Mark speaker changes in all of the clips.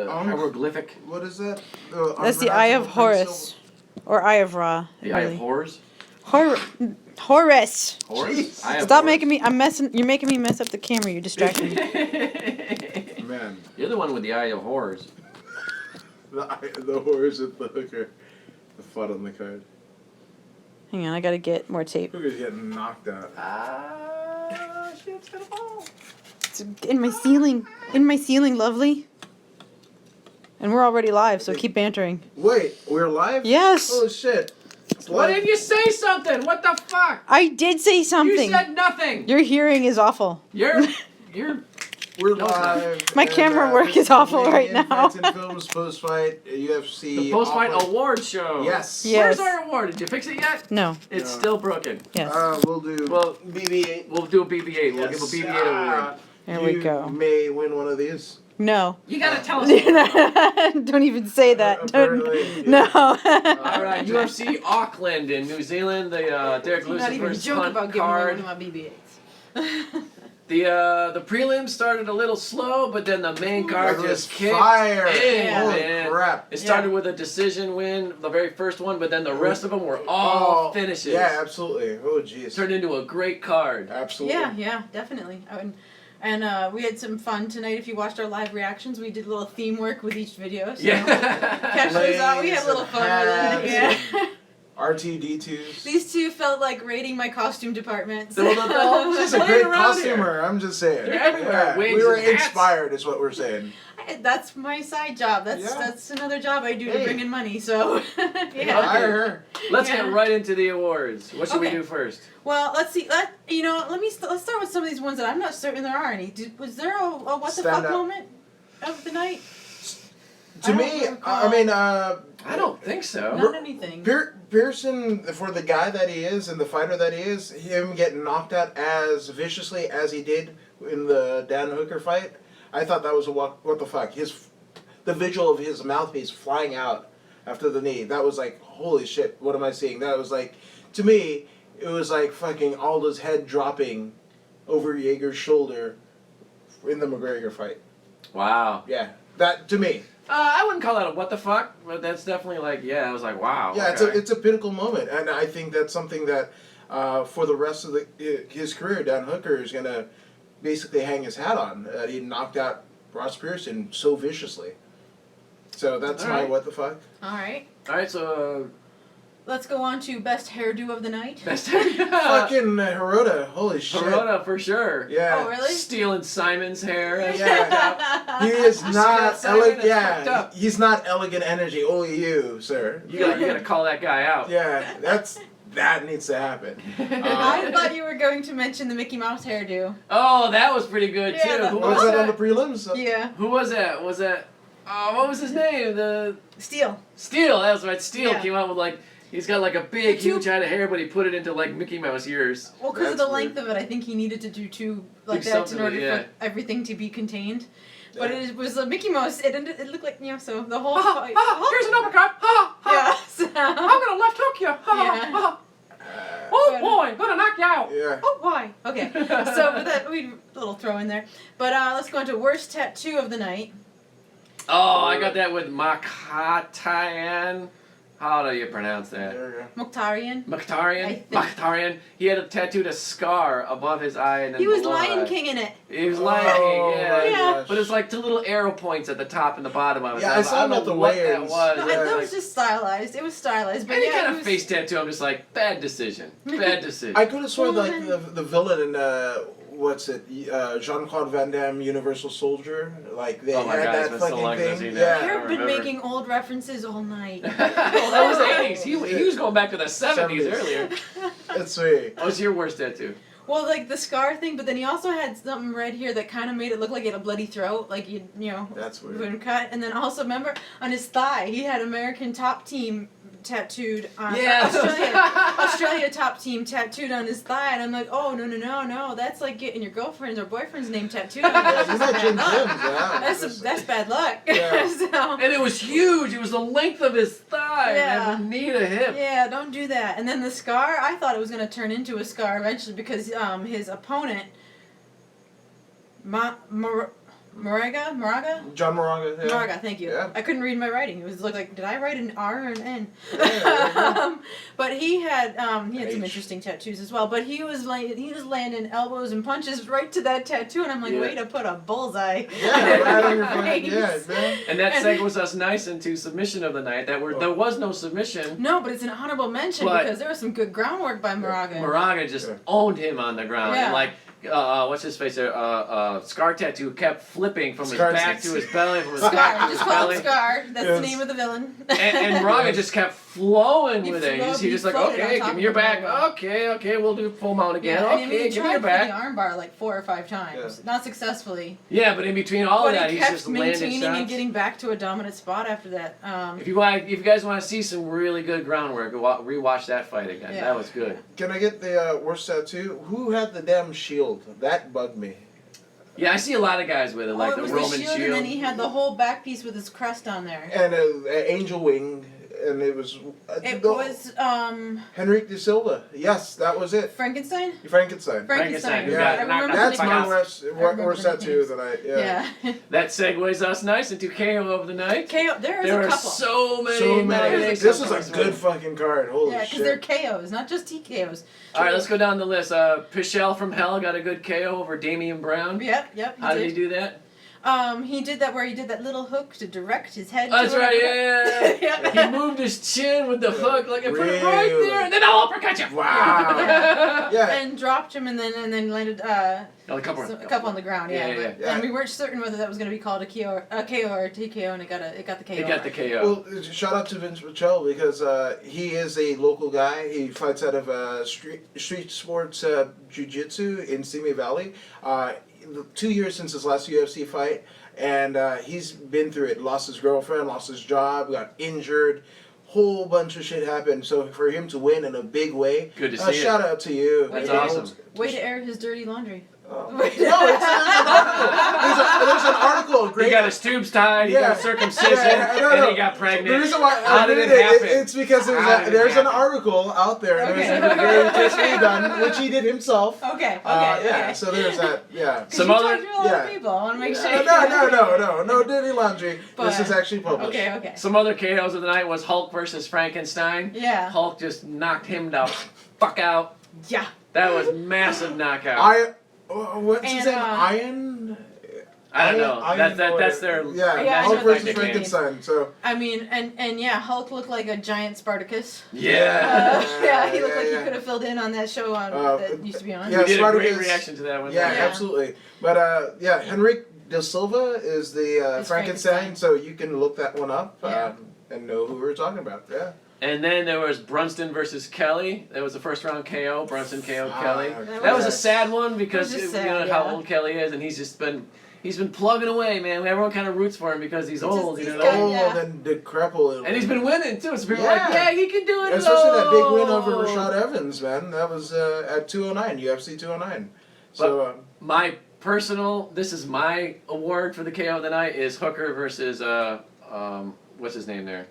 Speaker 1: hieroglyphic.
Speaker 2: What is that?
Speaker 3: That's the Eye of Horus. Or Eye of Ra.
Speaker 1: The Eye of Horus?
Speaker 3: Horus.
Speaker 1: Horus?
Speaker 3: Stop making me. You're making me mess up the camera. You're distracting me.
Speaker 2: Man.
Speaker 1: You're the one with the Eye of Horus.
Speaker 2: The horse with the hooker. The FUD on the card.
Speaker 3: Hang on, I gotta get more tape.
Speaker 2: Hooker's getting knocked out.
Speaker 1: Shit's gonna fall.
Speaker 3: It's in my ceiling. In my ceiling, lovely. And we're already live, so keep bantering.
Speaker 2: Wait, we're live?
Speaker 3: Yes.
Speaker 2: Oh shit.
Speaker 1: Why didn't you say something? What the fuck?
Speaker 3: I did say something.
Speaker 1: You said nothing.
Speaker 3: Your hearing is awful.
Speaker 2: We're live.
Speaker 3: My camera work is awful right now.
Speaker 2: Fights and Films post-fight UFC.
Speaker 1: The post-fight
Speaker 2: Auckland.
Speaker 1: award show.
Speaker 2: Yes.
Speaker 3: Yes.
Speaker 1: Where's our award? Did you fix it yet?
Speaker 3: No.
Speaker 1: It's still broken.
Speaker 3: Yes.
Speaker 2: We'll do.
Speaker 1: Well,
Speaker 2: BB-8.
Speaker 1: We'll do a BB-8. We'll give a BB-8 award.
Speaker 3: There we go.
Speaker 2: You may win one of these.
Speaker 3: No.
Speaker 1: You gotta tell us.
Speaker 3: Don't even say that.
Speaker 2: Apparently,
Speaker 3: No.
Speaker 1: All right, UFC Auckland in New Zealand. The Derek Lewis versus Hunt card.
Speaker 3: my BB-8s.
Speaker 1: The prelims started a little slow, but then the main card just kicked
Speaker 2: fire.
Speaker 1: in,
Speaker 2: Holy
Speaker 1: man.
Speaker 2: crap.
Speaker 1: It started with a decision win, the very first one, but then the rest of them were all finishes.
Speaker 2: Yeah, absolutely. Oh, jeez.
Speaker 1: Turned into a great card.
Speaker 2: Absolutely.
Speaker 3: Yeah, definitely. And we had some fun tonight. If you watched our live reactions, we did a little theme work with each video. So catch those out. We had a little fun with that. Yeah.
Speaker 2: RTD2s.
Speaker 3: These two felt like raiding my costume department. So.
Speaker 2: She's a great costumer, I'm just saying.
Speaker 1: They're everywhere.
Speaker 2: Yeah, we were inspired, is what we're saying.
Speaker 3: That's my side job. That's another job I do to bring in money. So
Speaker 2: Yeah. Hire her.
Speaker 1: Let's get right into the awards. What should we do first?
Speaker 3: Well, let's see. Let's start with some of these ones that I'm not certain there are any. Was there a what the fuck moment of the night?
Speaker 2: To me, I mean,
Speaker 1: I don't think so.
Speaker 3: Not anything.
Speaker 2: Pearson, for the guy that he is and the fighter that he is, him getting knocked out as viciously as he did in the Dan Hooker fight, I thought that was a what the fuck. The visual of his mouthpiece flying out after the knee, that was like, holy shit, what am I seeing? That was like, to me, it was like fucking Aldo's head dropping over Yeager's shoulder in the McGregor fight.
Speaker 1: Wow.
Speaker 2: Yeah, that, to me.
Speaker 1: I wouldn't call that a what the fuck, but that's definitely like, I was like, wow.
Speaker 2: Yeah,
Speaker 1: okay.
Speaker 2: it's a pinnacle moment, and I think that's something that for the rest of his career, Dan Hooker is going to basically hang his hat on. He knocked out Ross Pearson so viciously. So that's my what the fuck.
Speaker 3: All right,
Speaker 1: so...
Speaker 3: let's go on to best hairdo of the night.
Speaker 1: Best hairdo.
Speaker 2: Fucking Hirota, holy shit.
Speaker 1: Hirota for sure.
Speaker 2: Yeah.
Speaker 3: Oh, really?
Speaker 1: Stealing Simon's hair.
Speaker 2: Yeah. He is not elegant. Yeah, he's not elegant energy. Only you, sir.
Speaker 1: You gotta call that guy out.
Speaker 2: Yeah, that needs to happen.
Speaker 3: I thought you were going to mention the Mickey Mouse hairdo.
Speaker 1: Oh, that was pretty good too.
Speaker 3: Who
Speaker 2: was that on the prelims?
Speaker 3: Yeah.
Speaker 1: Who was that? Was that? What was his name?
Speaker 3: Steele.
Speaker 1: Steele. That's right. Steele came out with like. He's got like a big, huge head of hair, but he put it into like Mickey Mouse ears.
Speaker 3: Well, because of the length of it, I think he needed to do two like that in order for everything to be contained. Yeah. But it was a Mickey Mouse. It looked like so the whole.
Speaker 1: Here's an uppercut.
Speaker 3: Yeah.
Speaker 1: I'm gonna left hook you. Oh boy, gonna knock you out.
Speaker 2: Yeah.
Speaker 3: Oh boy. Okay. So with that, we a little throw in there. But let's go into worst tattoo of the night.
Speaker 1: Oh, I got that with Makatayan. How do you pronounce that?
Speaker 3: Mokhtarian.
Speaker 1: Mokhtarian. He had tattooed a scar above his eye and then
Speaker 3: he was
Speaker 1: below
Speaker 3: Lion King in it.
Speaker 1: He was Lion King,
Speaker 3: yeah.
Speaker 1: But it's like two little arrow points at the top and the bottom of it.
Speaker 2: Yeah, I saw him at the weigh-ins.
Speaker 3: No, that was just stylized. It was stylized. But
Speaker 1: any kind of face tattoo, I'm just like, bad decision. Bad decision.
Speaker 2: I could have sworn like the villain in what's it? Jean-Claude Van Damme, Universal Soldier. Like they had that fucking thing.
Speaker 3: Yeah. I've been making old references all night.
Speaker 1: Well, that was the 80s. He was going back to the 70s earlier.
Speaker 2: That's sweet.
Speaker 1: What's your worst tattoo?
Speaker 3: Well, like the scar thing, but then he also had something right here that kind of made it look like he had a bloody throat, like you know.
Speaker 2: That's weird.
Speaker 3: Would cut, and then also remember on his thigh he had American Top Team tattooed on Australia Top Team tattooed on his thigh, and I'm like, oh no, that's like getting your girlfriend's or boyfriend's name tattooed on you. That's bad luck.
Speaker 2: Yeah.
Speaker 3: So,
Speaker 1: and it was huge. It was the length of his thigh and the knee to hip.
Speaker 3: Yeah, don't do that. And then the scar, I thought it was gonna turn into a scar eventually because his opponent, Moraga?
Speaker 2: John Moraga. Yeah.
Speaker 3: Moraga, thank you.
Speaker 2: Yeah.
Speaker 3: I couldn't read my writing. It was looked like, did I write an R or an N?
Speaker 2: Yeah,
Speaker 3: But he had some
Speaker 2: H.
Speaker 3: interesting tattoos as well. But he was landing elbows and punches right to that tattoo, and I'm like, way to put a bullseye.
Speaker 2: Yeah, right on your
Speaker 3: face.
Speaker 2: yeah, man.
Speaker 1: And that segues us nice into submission of the night. There was no submission.
Speaker 3: No, but it's an honorable mention because there was some good groundwork by Moraga.
Speaker 1: Moraga just owned him on the ground.
Speaker 3: Yeah.
Speaker 1: And like, what's his face there? Scar Tattoo kept flipping from his back to his belly, from his back to
Speaker 3: Scar,
Speaker 1: his
Speaker 3: just call
Speaker 1: belly.
Speaker 3: it Scar. That's
Speaker 2: Yes.
Speaker 3: the name of the villain.
Speaker 1: And Moraga just kept flowing
Speaker 3: He
Speaker 1: with it.
Speaker 3: flowed-
Speaker 1: He just like,
Speaker 3: floated on
Speaker 1: okay,
Speaker 3: top
Speaker 1: give me
Speaker 3: of
Speaker 1: your
Speaker 3: him
Speaker 1: back.
Speaker 3: very well.
Speaker 1: Okay, we'll do full mount again.
Speaker 3: Yeah, and
Speaker 1: Okay,
Speaker 3: he
Speaker 1: give me your
Speaker 3: tried for
Speaker 1: back.
Speaker 3: the armbar like 4 or 5 times, not successfully.
Speaker 1: Yeah, but in between all
Speaker 3: But
Speaker 1: of that,
Speaker 3: he
Speaker 1: he's
Speaker 3: kept
Speaker 1: just landing
Speaker 3: maintaining
Speaker 1: shots.
Speaker 3: and getting back to a dominant spot after that.
Speaker 1: If you guys want to see some really good groundwork, rewatch that fight again.
Speaker 3: Yeah.
Speaker 1: That was good.
Speaker 2: Can I get the worst tattoo? Who had the damn shield? That bugged me.
Speaker 1: Yeah, I see a lot of guys with it, like
Speaker 3: it
Speaker 1: the
Speaker 3: was
Speaker 1: Roman
Speaker 3: the shield, and then he had the whole back piece with his crest on there.
Speaker 2: And an angel wing, and it was.
Speaker 3: It was
Speaker 2: Henrique de Silva. Yes, that was it.
Speaker 3: Frankenstein.
Speaker 1: Frankenstein, who
Speaker 2: Yeah,
Speaker 1: got
Speaker 3: I remember
Speaker 2: That's
Speaker 3: the
Speaker 2: my
Speaker 3: names.
Speaker 2: worst tattoo that I. Yeah.
Speaker 3: Yeah.
Speaker 1: That segues us nice into KO of the night.
Speaker 3: KO. There
Speaker 1: There
Speaker 3: a
Speaker 1: are
Speaker 3: couple.
Speaker 1: so many.
Speaker 2: So many.
Speaker 1: nominations
Speaker 2: This
Speaker 1: for
Speaker 2: is a
Speaker 1: one.
Speaker 2: good fucking card. Holy
Speaker 3: Yeah,
Speaker 2: shit.
Speaker 3: because they're KOs, not just TKOs.
Speaker 1: All right, let's go down the list. Pichel from Hell got a good KO over Damian Brown.
Speaker 3: Yep.
Speaker 1: How did he do that?
Speaker 3: He did that where he did that little hook to direct his head.
Speaker 1: Oh, that's
Speaker 3: to
Speaker 1: right.
Speaker 3: it.
Speaker 1: Yeah. He moved his chin with the hook, like I put it right
Speaker 2: Really?
Speaker 1: there, and then I'll uppercut you.
Speaker 2: Wow. Yeah.
Speaker 3: And dropped him, and then landed
Speaker 1: A couple
Speaker 3: on the ground.
Speaker 1: Yeah,
Speaker 3: Yeah,
Speaker 1: yeah,
Speaker 3: but-
Speaker 2: yeah.
Speaker 3: And we weren't certain whether that was going to be called a KO or a TKO, and it got the KO.
Speaker 1: He got the KO.
Speaker 2: Well, shout out to Vince Pichel because he is a local guy. He fights out of street sports jiu-jitsu in Simi Valley. 2 years since his last UFC fight, and he's been through it. Lost his girlfriend, lost his job, got injured. Whole bunch of shit happened. So for him to win in a big way,
Speaker 1: Good to see
Speaker 2: shout out to you.
Speaker 1: That's
Speaker 3: Way to-
Speaker 1: awesome.
Speaker 3: Way to air his dirty laundry.
Speaker 2: No, there's an article.
Speaker 1: He got his tubes tied, he got circumcision, and he got
Speaker 2: The
Speaker 1: pregnant.
Speaker 2: reason why
Speaker 1: How
Speaker 2: I
Speaker 1: did
Speaker 2: read
Speaker 1: it happen?
Speaker 2: It's because there's an article out there, and
Speaker 3: Okay.
Speaker 2: it was very tastefully done, which he did himself.
Speaker 3: Okay.
Speaker 2: Yeah, so there's that. Yeah.
Speaker 1: Some
Speaker 3: you
Speaker 1: other-
Speaker 3: talk to a lot of people. I want to make sure.
Speaker 2: No dirty laundry.
Speaker 3: But-
Speaker 2: This is actually published.
Speaker 3: Okay.
Speaker 1: Some other KOs of the night was Hulk versus Frankenstein.
Speaker 3: Yeah.
Speaker 1: Hulk just knocked him the fuck out.
Speaker 3: Yeah.
Speaker 1: That was massive knockout.
Speaker 2: What's his
Speaker 3: And,
Speaker 2: name? Iron?
Speaker 1: I don't know.
Speaker 2: Iron
Speaker 1: That's their
Speaker 2: Yeah,
Speaker 3: Yeah, I
Speaker 2: Hulk
Speaker 3: know
Speaker 2: versus
Speaker 3: that nickname.
Speaker 2: Frankenstein. So
Speaker 3: I mean, and yeah, Hulk looked like a giant Spartacus.
Speaker 1: Yeah.
Speaker 3: Yeah, he looked like
Speaker 2: yeah.
Speaker 3: he could have filled in on that show that used to be on.
Speaker 2: yeah,
Speaker 1: We did a great
Speaker 2: Spartacus-
Speaker 1: reaction to that one.
Speaker 2: Yeah,
Speaker 3: Yeah.
Speaker 2: absolutely. But Henrique de Silva is the
Speaker 3: It's
Speaker 2: Frankenstein,
Speaker 3: Frankenstein.
Speaker 2: so you can look that one up
Speaker 3: Yeah.
Speaker 2: and know who we're talking about. Yeah.
Speaker 1: And then there was Brunston versus Kelly. That was the first round KO. Brunson KO'd
Speaker 2: Ah,
Speaker 1: Kelly.
Speaker 2: that
Speaker 1: That was a
Speaker 2: was-
Speaker 1: sad one because
Speaker 3: It was
Speaker 1: you
Speaker 3: just
Speaker 1: know
Speaker 3: sad,
Speaker 1: how
Speaker 3: yeah.
Speaker 1: old Kelly is, and he's been plugging away, man. Everyone kind of roots for him because he's old, you
Speaker 3: he's
Speaker 1: know.
Speaker 3: got-
Speaker 2: Old
Speaker 3: yeah.
Speaker 2: and decrepit.
Speaker 1: And he's been winning too. So people are
Speaker 2: Yeah.
Speaker 1: like, yeah, he can do it.
Speaker 2: Especially that big win
Speaker 1: though."
Speaker 2: over Rashad Evans, man. That was at 209, UFC 209. So,
Speaker 1: My personal, this is my award for the KO of the night is Hooker versus what's his name there?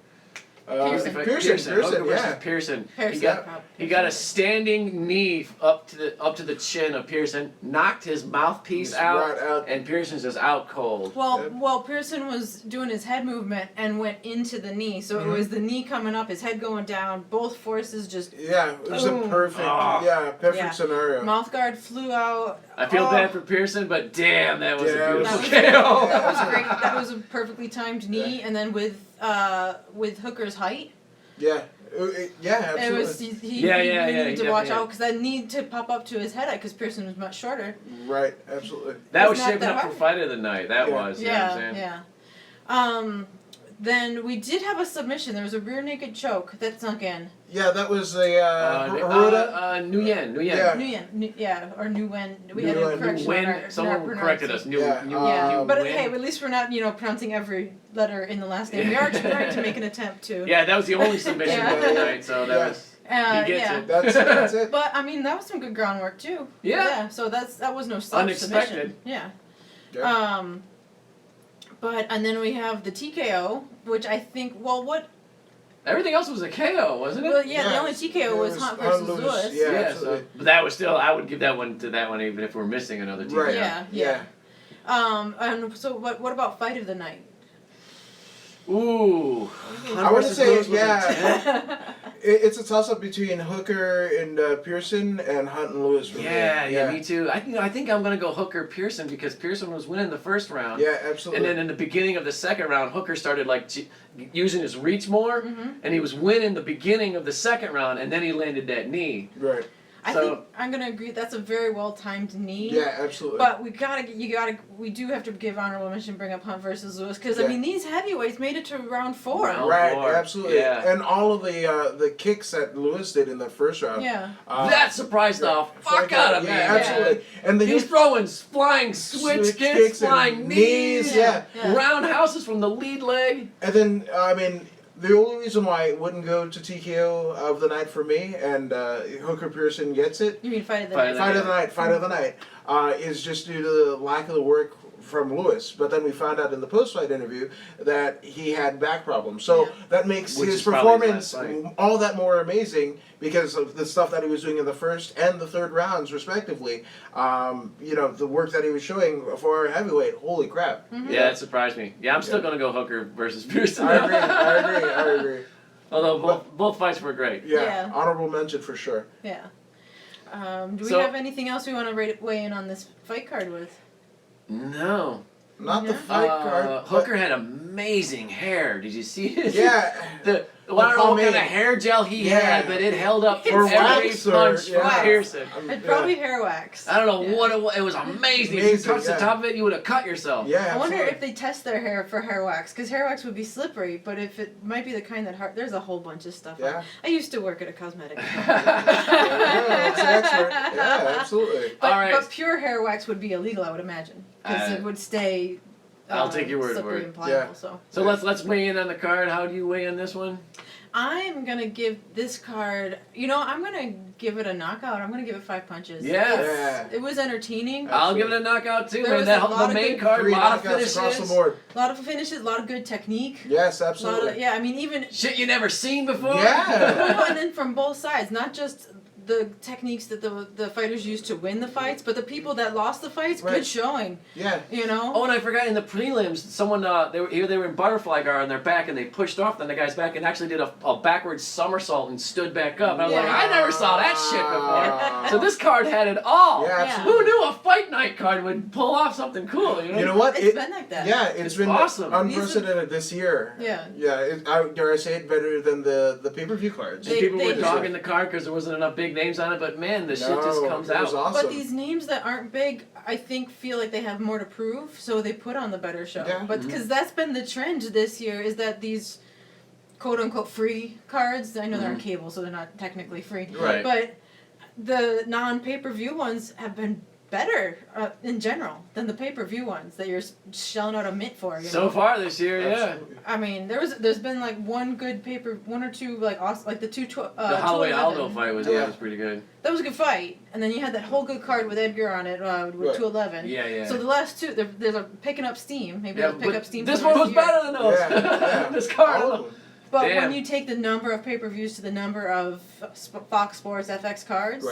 Speaker 3: Pearson.
Speaker 1: Hooker
Speaker 2: Pearson,
Speaker 1: versus
Speaker 2: yeah.
Speaker 1: Pearson.
Speaker 3: Pearson.
Speaker 1: He got a standing knee up to the chin of Pearson, knocked his mouthpiece
Speaker 2: He's
Speaker 1: out,
Speaker 2: right out.
Speaker 1: and Pearson's just out cold.
Speaker 3: Well, Pearson was doing his head movement and went into the knee, so it was the knee coming up, his head going down, both forces just.
Speaker 2: Yeah, it was a
Speaker 3: Boom.
Speaker 2: perfect,
Speaker 3: Yeah.
Speaker 2: scenario.
Speaker 3: Mouth guard flew out.
Speaker 1: I feel bad for Pearson, but damn, that was a
Speaker 2: Yeah,
Speaker 1: beautiful
Speaker 3: that
Speaker 1: KO.
Speaker 3: That was great. That was a perfectly timed knee, and then with Hooker's height,
Speaker 2: Yeah, absolutely.
Speaker 3: it was he
Speaker 1: Yeah,
Speaker 3: needed to watch
Speaker 1: definitely-
Speaker 3: out because that need to pop up to his head because Pearson was much shorter.
Speaker 2: Right, absolutely.
Speaker 1: That was
Speaker 3: It's not
Speaker 1: shaping
Speaker 3: that
Speaker 1: up
Speaker 3: hard.
Speaker 1: for fight of the night. That was, you know what I'm saying?
Speaker 3: Yeah. Then we did have a submission. There was a rear naked choke that sunk in.
Speaker 2: Yeah, that was a Haruda.
Speaker 1: Nguyen.
Speaker 2: Yeah.
Speaker 3: Or Nguyen. We had a
Speaker 2: Nguyen.
Speaker 3: correction on our,
Speaker 1: Nguyen. Someone corrected us.
Speaker 2: Yeah,
Speaker 3: Yeah, but
Speaker 1: Nguyen.
Speaker 3: hey, at least we're not, pronouncing every letter in the last name. We are trying to make an attempt to.
Speaker 1: Yeah, that was the only submission
Speaker 3: Yeah.
Speaker 1: of the night, so that was. He gets
Speaker 3: yeah.
Speaker 1: it.
Speaker 2: That's it.
Speaker 3: But I mean, that was some good groundwork too.
Speaker 1: Yeah.
Speaker 3: So that was no soft
Speaker 1: Unexpected.
Speaker 3: submission. Yeah.
Speaker 2: Yeah.
Speaker 3: And then we have the TKO, which I think.
Speaker 1: Everything else was a KO, wasn't it?
Speaker 3: Well, yeah, the only TKO was Hunt versus
Speaker 2: Hunt
Speaker 3: Lewis.
Speaker 2: Yeah,
Speaker 1: so,
Speaker 2: absolutely.
Speaker 1: but that was still. I would give that one to that one even if we're missing another TKO.
Speaker 2: Right.
Speaker 3: Yeah. And so what about fight of the night?
Speaker 1: Ooh.
Speaker 2: I want to say,
Speaker 1: Lewis was
Speaker 2: yeah, it's a toss-up between Hooker and Pearson and Hunt and Lewis for me.
Speaker 1: Yeah, me too. I think I'm gonna go Hooker Pearson because Pearson was winning the first round.
Speaker 2: Yeah, absolutely.
Speaker 1: And then in the beginning of the second round, Hooker started using his reach more, and he was winning the beginning of the second round, and then he landed that knee.
Speaker 2: Right.
Speaker 3: I think I'm gonna agree. That's a very well timed knee.
Speaker 2: Yeah, absolutely.
Speaker 3: But we do have to give honorable mention, bring up Hunt versus Lewis, because I mean these heavyweights made it to round 4.
Speaker 2: Right, absolutely.
Speaker 1: Yeah.
Speaker 2: And all of the kicks that Lewis did in the first round.
Speaker 3: Yeah.
Speaker 1: That surprised the fuck out of me.
Speaker 2: Yeah, absolutely. And
Speaker 1: He's throwing flying switch kicks, flying knees, roundhouses from the lead leg.
Speaker 2: And then, I mean, the only reason why it wouldn't go to TKO of the night for me, and Hooker Pearson gets it.
Speaker 3: You mean fight of the night?
Speaker 2: Fight of the night, is just due to the lack of the work from Lewis. But then we found out in the post-fight interview that he had back problems. So that makes his performance all that more amazing because of the stuff that he was doing in the first and the third rounds, respectively. The work that he was showing for heavyweight. Holy crap.
Speaker 3: Mm-hmm.
Speaker 1: Yeah, it surprised me. Yeah, I'm still going to go Hooker versus Pearson.
Speaker 2: I agree.
Speaker 1: Although both fights were great.
Speaker 2: Yeah, honorable mention for sure.
Speaker 3: Yeah. Do we have anything else we want to weigh in on this fight card with?
Speaker 1: No.
Speaker 2: Not the fight card.
Speaker 1: Hooker had amazing hair. Did you see it?
Speaker 2: Yeah.
Speaker 1: I don't know what kind of hair gel he had, but it held up for every punch from Pearson.
Speaker 3: It's probably hair wax.
Speaker 1: I don't know what it was. It was amazing. If you touched the top of it, you would have cut yourself.
Speaker 2: Yeah.
Speaker 3: I wonder if they test their hair for hair wax, because hair wax would be slippery, but if it might be the kind that there's a whole bunch of stuff.
Speaker 2: Yeah.
Speaker 3: I used to work at a cosmetic company.
Speaker 2: That's an expert. Yeah, absolutely.
Speaker 3: But pure hair wax would be illegal, I would imagine, because it would stay.
Speaker 1: I'll take your word for
Speaker 3: slippery
Speaker 1: it.
Speaker 3: and pliable,
Speaker 1: So let's weigh in on the card. How do you weigh in this one?
Speaker 3: I'm gonna give this card. I'm gonna give it a knockout. I'm gonna give it 5 punches.
Speaker 1: Yeah.
Speaker 3: It was entertaining.
Speaker 1: I'll give it a knockout too.
Speaker 3: There was
Speaker 1: the main card, a lot of finishes.
Speaker 2: Across the board.
Speaker 3: A lot of finishes, a lot of good technique.
Speaker 2: Yes, absolutely.
Speaker 3: I mean even
Speaker 1: shit you never seen before.
Speaker 2: Yeah.
Speaker 3: And then from both sides, not just the techniques that the fighters used to win the fights, but the people that lost the fights, good showing.
Speaker 2: Yeah.
Speaker 1: Oh, and I forgot in the prelims, someone they were in butterfly guard on their back, and they pushed off on the guy's back and actually did a backwards somersault and stood back up. And I was like, I never saw that shit before. So this card had it all.
Speaker 2: Yeah, absolutely.
Speaker 1: Who knew a fight night card would pull off something cool?
Speaker 2: You know what?
Speaker 3: It's been like that.
Speaker 2: Yeah, it's been
Speaker 1: awesome.
Speaker 2: Unprecedented this year.
Speaker 3: Yeah.
Speaker 2: Yeah. Dare I say it, better than the pay-per-view cards.
Speaker 1: People were dogging the card because there wasn't enough big names on it, but man, the shit just comes out.
Speaker 2: Awesome.
Speaker 3: But these names that aren't big, I think, feel like they have more to prove, so they put on the better show.
Speaker 2: Yeah.
Speaker 3: But because that's been the trend this year, is that these quote-unquote free cards, I know they're on cable, so they're not technically free,
Speaker 1: right?
Speaker 3: But the non-pay-per-view ones have been better in general than the pay-per-view ones that you're shelling out a mint for.
Speaker 1: So far this year,
Speaker 2: Absolutely.
Speaker 3: I mean, there's been like one or two like the
Speaker 1: the Holloway Aldo fight was pretty good.
Speaker 3: That was a good fight, and then you had that whole good card with Edgar on it with 211.
Speaker 1: Yeah.
Speaker 3: So the last two, there's a picking up steam. Maybe they'll pick up steam.
Speaker 1: This one was better than those.
Speaker 2: Yeah.
Speaker 1: This card.
Speaker 3: But when you take the number of pay-per-views to the number of Fox Sports FX cards,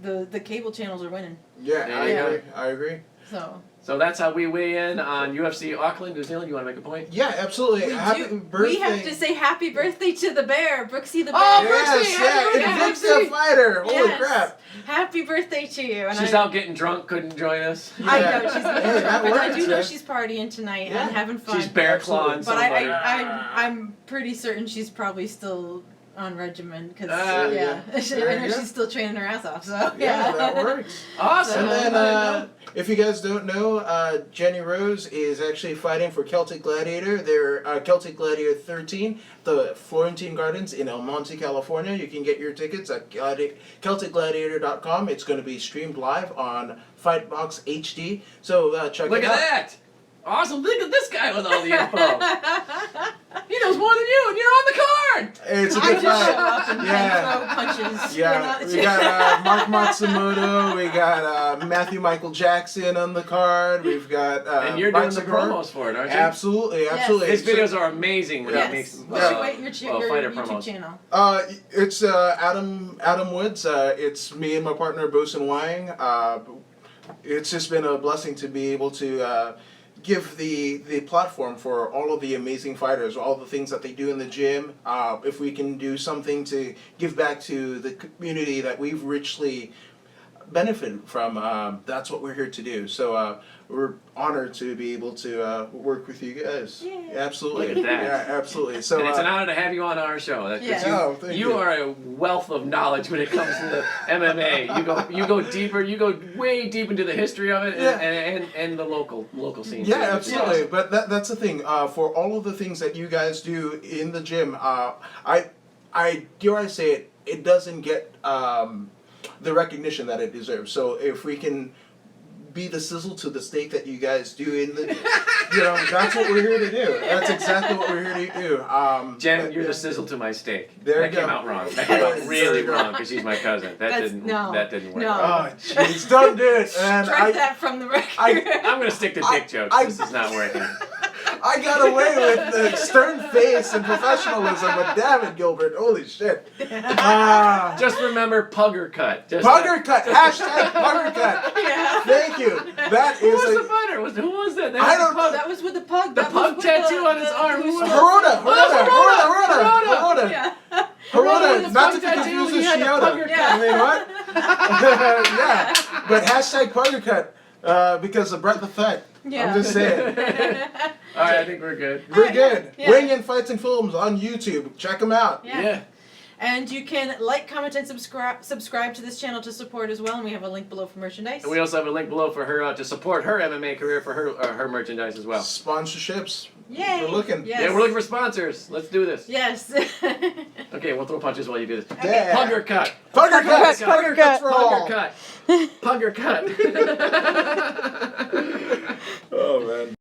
Speaker 3: the cable channels are winning.
Speaker 2: Yeah, I agree.
Speaker 3: So
Speaker 1: that's how we weigh in on UFC Auckland, New Zealand. You want to make a point?
Speaker 2: Yeah, absolutely. Happy birthday.
Speaker 3: We have to say happy birthday to the bear, Brooksy the bear.
Speaker 1: Oh,
Speaker 2: Brooksy, Brooksy the fighter. Holy crap.
Speaker 3: Happy birthday to you. And
Speaker 1: she's out getting drunk, couldn't join us.
Speaker 3: I know she's getting drunk, but I do know
Speaker 2: yeah.
Speaker 3: she's partying tonight and having fun.
Speaker 1: She's bear clawing.
Speaker 3: But I'm pretty certain she's probably still on regimen because I know she's still training her ass off. So
Speaker 2: yeah, that works.
Speaker 1: Awesome.
Speaker 2: And then if you guys don't know, Jenny Rose is actually fighting for Celtic Gladiator. They're Celtic Gladiator 13, the Florentine Gardens in El Monte, California. You can get your tickets at CelticGladiator.com. It's going to be streamed live on Fightbox HD. So check it out.
Speaker 1: Look at that. Awesome. Look at this guy with all the info. He knows more than you, and you're on the card.
Speaker 2: It's a good
Speaker 3: I just
Speaker 2: fight.
Speaker 3: show up and throw punches.
Speaker 2: Yeah, we got Mark Matsumoto, we got Matthew Michael Jackson on the card, we've got
Speaker 1: and you're doing the promos for it, aren't you?
Speaker 2: Absolutely.
Speaker 1: His videos are amazing when he makes
Speaker 3: your
Speaker 1: fighter
Speaker 3: YouTube
Speaker 1: promos.
Speaker 3: channel.
Speaker 2: It's Adam Woods. It's me and my partner Bosun Wang. it's just been a blessing to be able to give the platform for all of the amazing fighters, all the things that they do in the gym. If we can do something to give back to the community that we've richly benefited from, that's what we're here to do. So we're honored to be able to work with you guys.
Speaker 3: Yay.
Speaker 2: Absolutely.
Speaker 1: Look at that.
Speaker 2: Yeah, absolutely. So
Speaker 1: And it's an honor to have you on our show.
Speaker 3: Yeah.
Speaker 2: you
Speaker 1: are a wealth of knowledge when it comes to the MMA. You go deeper. You go way deep into the history of it and the local scene.
Speaker 2: Yeah,
Speaker 1: too, which is
Speaker 2: absolutely.
Speaker 1: awesome.
Speaker 2: But that's the thing. For all of the things that you guys do in the gym, I dare I say it, it doesn't get the recognition that it deserves. So if we can be the sizzle to the steak that you guys do in the, that's what we're here to do. That's exactly what we're here to do.
Speaker 1: Jen, you're the sizzle to my steak.
Speaker 2: There
Speaker 1: that
Speaker 2: you
Speaker 1: came
Speaker 2: go.
Speaker 1: out wrong. That came out really wrong because she's my cousin. That didn't work.
Speaker 3: No.
Speaker 2: Oh, jeez, don't do it. And
Speaker 3: Strike that from the record.
Speaker 1: I'm gonna stick to dick jokes. This is not working.
Speaker 2: I got away with the stern face and professionalism, but damn it, Gilbert, holy shit.
Speaker 1: Just remember Pugger Cut.
Speaker 2: Pugger Cut. Hashtag Pugger Cut.
Speaker 3: Yeah.
Speaker 2: Thank you. That
Speaker 1: Who
Speaker 2: is
Speaker 1: was
Speaker 2: a...
Speaker 1: the fighter? Who was that?
Speaker 2: I don't know.
Speaker 3: That was with the pug.
Speaker 1: The
Speaker 3: That
Speaker 1: pug
Speaker 3: was with
Speaker 1: tattoo on his arm. Who was that?
Speaker 2: Hirota.
Speaker 3: Yeah.
Speaker 2: Hirota. Not to be
Speaker 1: tattoo,
Speaker 2: confused
Speaker 1: he
Speaker 2: with
Speaker 1: had a
Speaker 2: Shiota.
Speaker 1: pugger
Speaker 3: cut.
Speaker 2: I mean, what? Yeah. But hashtag Pugger Cut. Because of Brett the Threat.
Speaker 3: Yeah.
Speaker 2: I'm just saying.
Speaker 1: All right, I think we're good.
Speaker 2: We're good.
Speaker 3: Yeah.
Speaker 2: Weighing In Fights and Films on YouTube. Check them out.
Speaker 3: Yeah. And you can like, comment, and subscribe to this channel to support as well. And we have a link below for merchandise.
Speaker 1: And we also have a link below for her to support her MMA career for her merchandise as well.
Speaker 2: Sponsorships.
Speaker 3: Yay!
Speaker 2: We're looking.
Speaker 3: Yes.
Speaker 1: Yeah, we're looking for sponsors. Let's do this.
Speaker 3: Yes.
Speaker 1: Okay, we'll throw punches while you do this.
Speaker 2: Yeah.
Speaker 1: Pugger Cut.
Speaker 2: Pugger Cut.
Speaker 3: Pugger
Speaker 2: Pugger Cut for all.
Speaker 1: Pugger Cut. Pugger Cut.
Speaker 2: Oh, man.